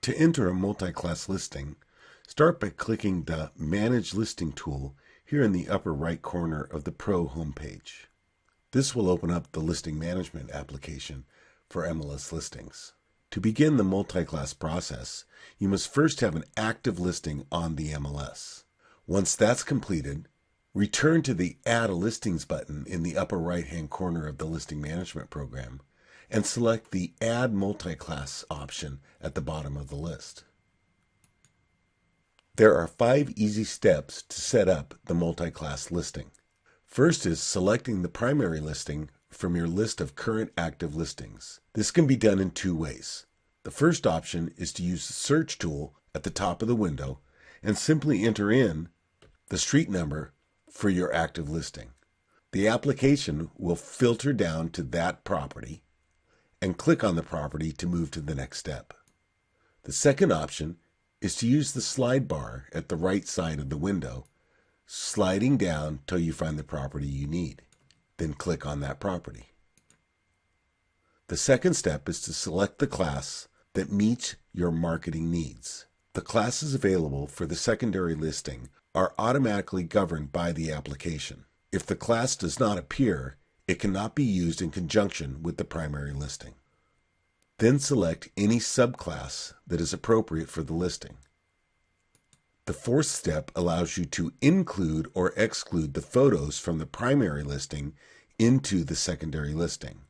To enter a multi-class listing, start by clicking the Manage Listing tool here in the upper right corner of the Pro homepage. This will open up the listing management application for MLS listings. To begin the multi-class process, you must first have an active listing on the MLS. Once that's completed, return to the Add a Listings button in the upper right-hand corner of the listing management program and select the Add Multi-Class option at the bottom of the list. There are 5 easy steps to set up the multi-class listing. First is selecting the primary listing from your list of current active listings. This can be done in 2 ways. The first option is to use the search tool at the top of the window and simply enter in the street number for your active listing. The application will filter down to that property and click on the property to move to the next step. The second option is to use the slide bar at the right side of the window, sliding down till you find the property you need. Then click on that property. The second step is to select the class that meets your marketing needs. The classes available for the secondary listing are automatically governed by the application. If the class does not appear, it cannot be used in conjunction with the primary listing. Then select any subclass that is appropriate for the listing. The fourth step allows you to include or exclude the photos from the primary listing into the secondary listing.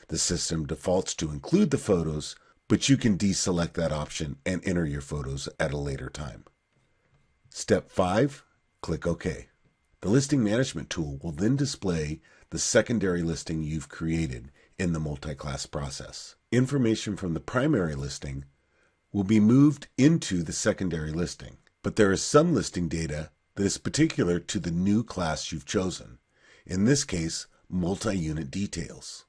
The system defaults to include the photos, but you can deselect that option and enter your photos at a later time. Step 5, click OK. The listing management tool will then display the secondary listing you've created in the multi-class process. Information from the primary listing will be moved into the secondary listing, but there is some listing data that is particular to the new class you've chosen, in this case, multi-unit details.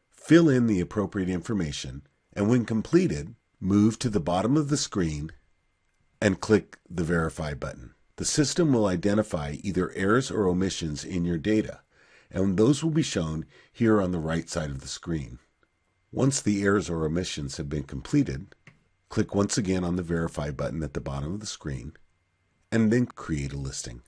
Fill in the appropriate information, and when completed, move to the bottom of the screen and click the Verify button. The system will identify either errors or omissions in your data, and those will be shown here on the right side of the screen. Once the errors or omissions have been completed, click once again on the Verify button at the bottom of the screen, and then create a listing.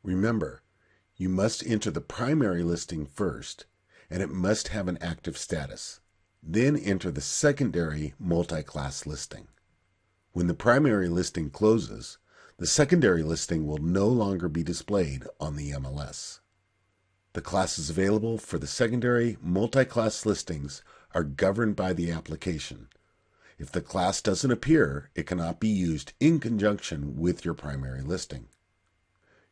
Remember, you must enter the primary listing first, and it must have an active status. Then enter the secondary multi-class listing. When the primary listing closes, the secondary listing will no longer be displayed on the MLS. The classes available for the secondary multi-class listings are governed by the application. If the class doesn't appear, it cannot be used in conjunction with your primary listing.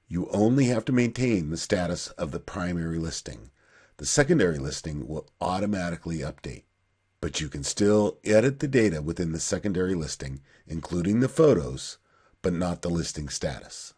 You only have to maintain the status of the primary listing. The secondary listing will automatically update, but you can still edit the data within the secondary listing, including the photos, but not the listing status.